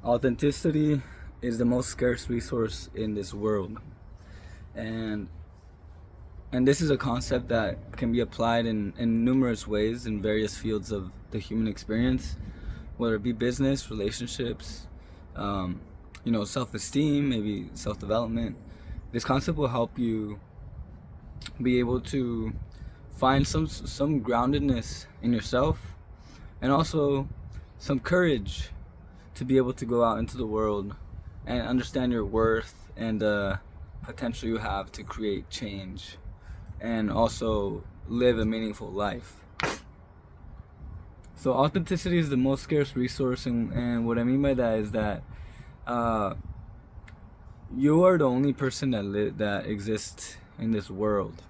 Authenticity is the most scarce resource in this world, and this is a concept that can be applied in numerous ways in various fields of the human experience, whether it be business, relationships, um, self-esteem, maybe self-development. This concept will help you be able to find some groundedness in yourself, and also some courage to be able to go out into the world and understand your worth and the potential you have to create change and also live a meaningful life. So authenticity is the most scarce resource, and what I mean by that is that uh, you are the only person that exists in this world,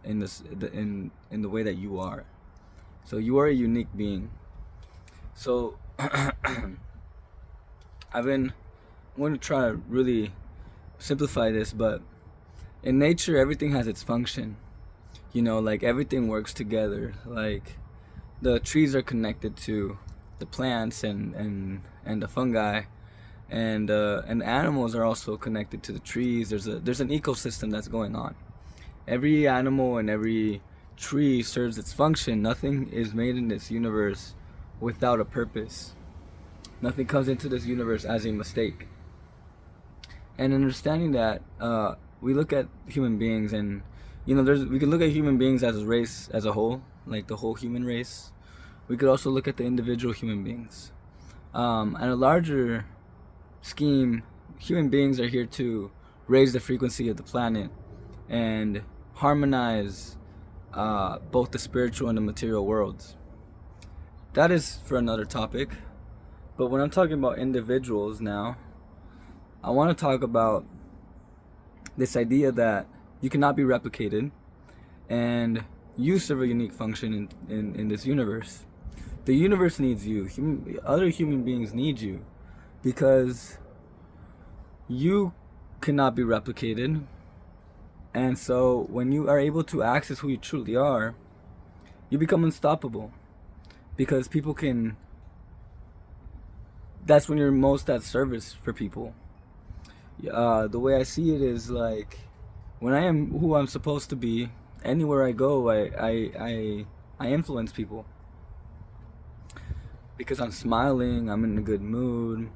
in the way that you are. So you are a unique being. So I'm going to try to really simplify this, but in nature, everything has its function. Like everything works together. Like the trees are connected to the plants and the fungi, and animals are also connected to the trees. There's an ecosystem that's going on. Every animal and every tree serves its function. Nothing is made in this universe without a purpose. Nothing comes into this universe as a mistake. And understanding that, we look at human beings, and we could look at human beings as a race as a whole, like the whole human race. We could also look at the individual human beings. At a larger scheme, human beings are here to raise the frequency of the planet and harmonize both the spiritual and the material worlds. That is for another topic. But when I'm talking about individuals now, I want to talk about this idea that you cannot be replicated, and you serve a unique function in this universe. The universe needs you. Other human beings need you, because you cannot be replicated. And so when you are able to access who you truly are, you become unstoppable, because that's when you're most at service for people. The way I see it is like, when I am who I'm supposed to be, anywhere I go, I influence people, because I'm smiling, I'm in a good mood,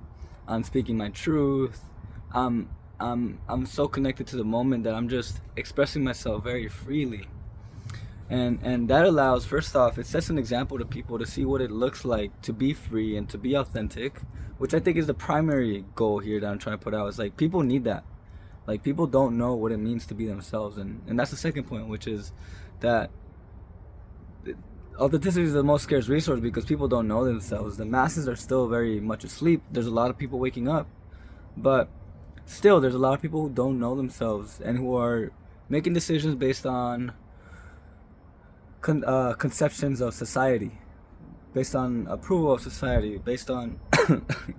I'm speaking my truth, I'm so connected to the moment that I'm just expressing myself very freely. And that allows, first off, it sets an example to people to see what it looks like to be free and to be authentic, which I think is the primary goal here that I'm trying to put out. Is like, people need that. Like, people don't know what it means to be themselves, and that's the second point, which is that authenticity is the most scarce resource, because people don't know themselves. The masses are still very much asleep. There's a lot of people waking up, but still there's a lot of people who don't know themselves and who are making decisions based on conceptions of society, based on approval of society, based on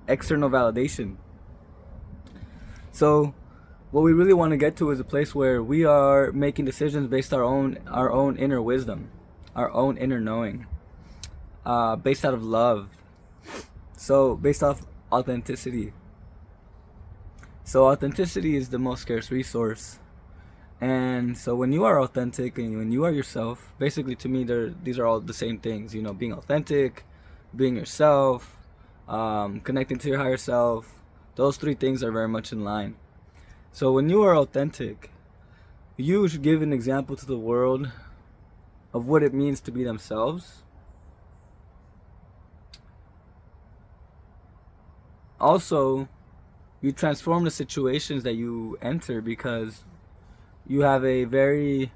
external validation. So what we really want to get to is a place where we are making decisions based on our own inner wisdom, our own inner knowing, based out of love. So based off authenticity. So authenticity is the most scarce resource. And so when you are authentic and when you are yourself, basically, to me, these are all the same things. Being authentic, being yourself, connecting to your higher self. Those three things are very much in line. So when you are authentic, you should give an example to the world of what it means to be themselves. Also, you transform the situations that you enter, because you have a very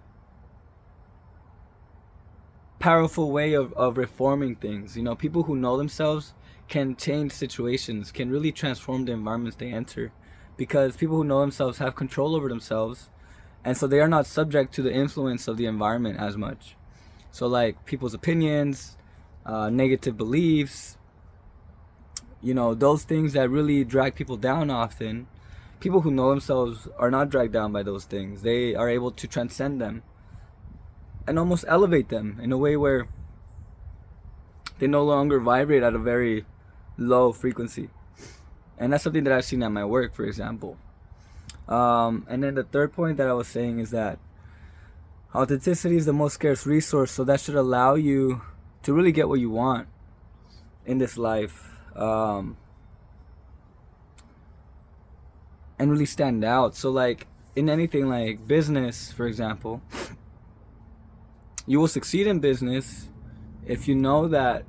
powerful way of reforming things. People who know themselves can change situations, can really transform the environments they enter, because people who know themselves have control over themselves, and so they are not subject to the influence of the environment as much. So like people's opinions, negative beliefs, those things that really drag people down often, people who know themselves are not dragged down by those things. They are able to transcend them and almost elevate them in a way where they no longer vibrate at a very low frequency. And that's something that I've seen at my work, for example. And then the third point that I was saying is that authenticity is the most scarce resource, so that should allow you to really get what you want in this life, and really stand out. So like in anything like business, for example, you will succeed in business if you know that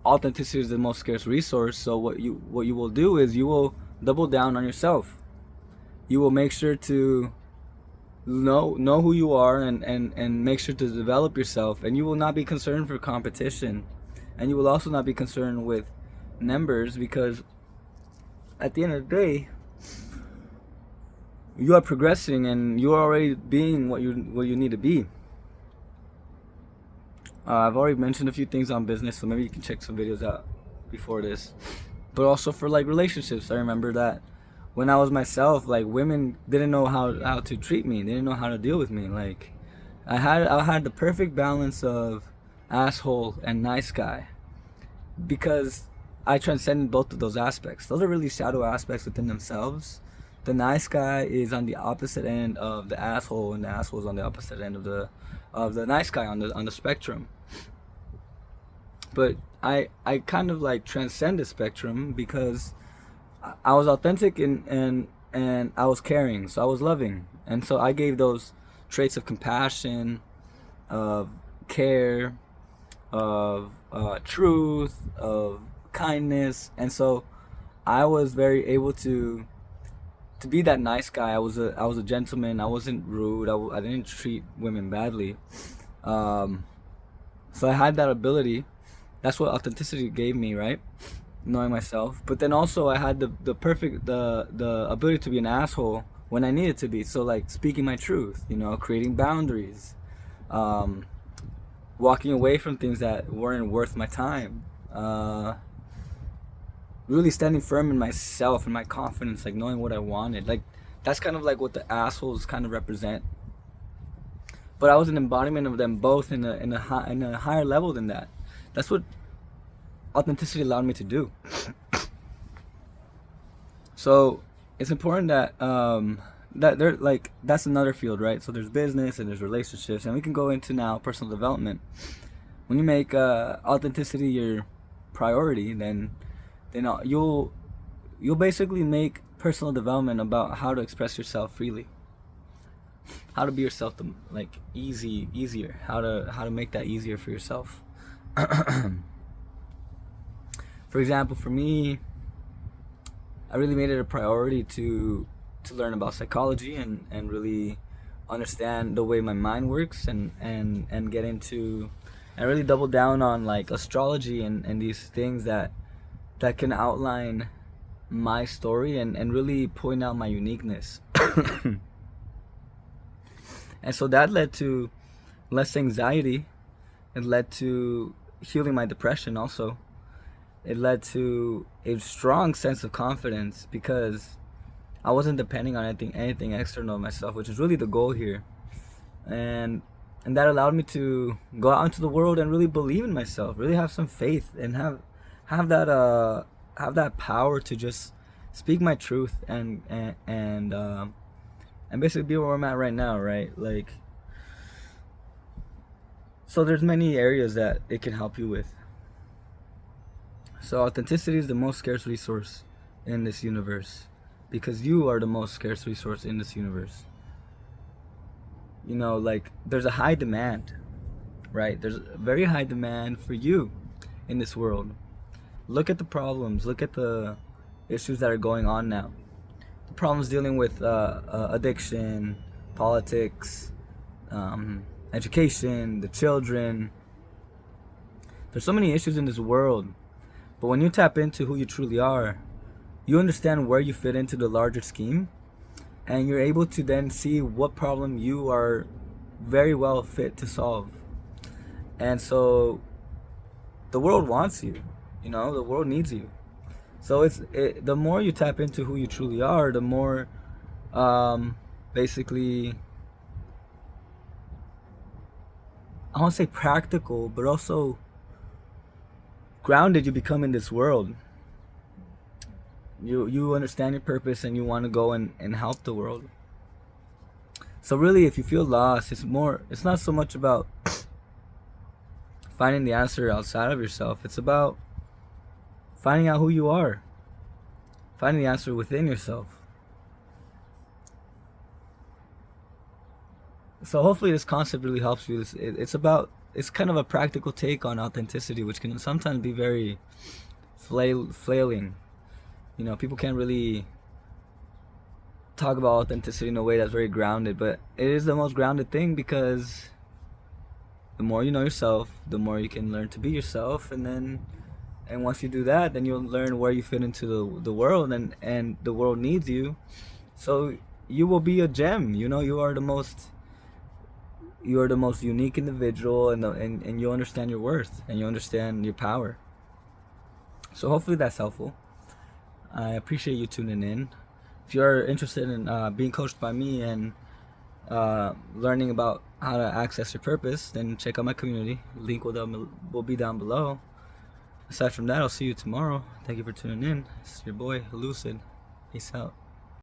authenticity is the most scarce resource. So what you will do is you will double down on yourself. You will make sure to know who you are, and make sure to develop yourself, and you will not be concerned for competition, and you will also not be concerned with numbers, because at the end of the day you are progressing and you are already being what you need to be. I've already mentioned a few things on business, so maybe you can check some videos out before this. But also for like relationships, I remember that when I was myself, like women didn't know how to treat me. They didn't know how to deal with me. Like I had the perfect balance of asshole and nice guy, because I transcended both of those aspects. Those are really shadow aspects within themselves. The nice guy is on the opposite end of the asshole, and the asshole is on the opposite end of the nice guy on the spectrum. But I kind of like transcend the spectrum, because I was authentic, and I was caring, so I was loving, and so I gave those traits of compassion, of care, of truth, of kindness, and so I was very able to be that nice guy. I was a gentleman. I wasn't rude. I didn't treat women badly. So I had that ability. That's what authenticity gave me, right? Knowing myself. But then also I had the perfect the ability to be an asshole when I needed to be. So like speaking my truth, creating boundaries, walking away from things that weren't worth my time, really standing firm in myself and my confidence, like knowing what I wanted. Like that's kind of like what the assholes kind of represent. But I was an embodiment of them both in a higher level than that. That's what authenticity allowed me to do. So it's important that that they're like, that's another field, right? So there's business and there's relationships, and we can go into now personal development. When you make authenticity your priority, then you'll basically make personal development about how to express yourself freely, how to be yourself, like easier, how to make that easier for yourself. For example, for me, I really made it a priority to learn about psychology, and really understand the way my mind works, and get into, and really double down on like astrology and these things that can outline my story, and really point out my uniqueness. And so that led to less anxiety. It led to healing my depression also. It led to a strong sense of confidence, because I wasn't depending on anything external of myself, which is really the goal here. And that allowed me to go out into the world and really believe in myself, really have some faith, and have that power to just speak my truth, and basically be where I'm at right now, right? Like, so there's many areas that it can help you with. So authenticity is the most scarce resource in this universe, because you are the most scarce resource in this universe. Like there's a high demand, right? There's a very high demand for you in this world. Look at the problems. Look at the issues that are going on now. The problems dealing with addiction, politics, education, the children. There's so many issues in this world. But when you tap into who you truly are, you understand where you fit into the larger scheme, and you're able to then see what problem you are very well fit to solve. And so the world wants you, the world needs you. So the more you tap into who you truly are, the more basically, I won't say practical, but also grounded you become in this world. You understand your purpose and you want to go and help the world. So really, if you feel lost, it's not so much about finding the answer outside of yourself. It's about finding out who you are, finding the answer within yourself. So hopefully this concept really helps you. It's kind of a practical take on authenticity, which can sometimes be very flailing. You know, people can't really talk about authenticity in a way that's very grounded, but it is the most grounded thing, because the more you know yourself, the more you can learn to be yourself, and once you do that, then you'll learn where you fit into the world, and the world needs you. So you will be a gem. You know, you are the most unique individual, and you understand your worth, and you understand your power. So hopefully that's helpful. I appreciate you tuning in. If you're interested in being coached by me and learning about how to access your purpose, then check out my community. Link will be down below. Aside from that, I'll see you tomorrow. Thank you for tuning in. It's your boy, Lucid. Peace out.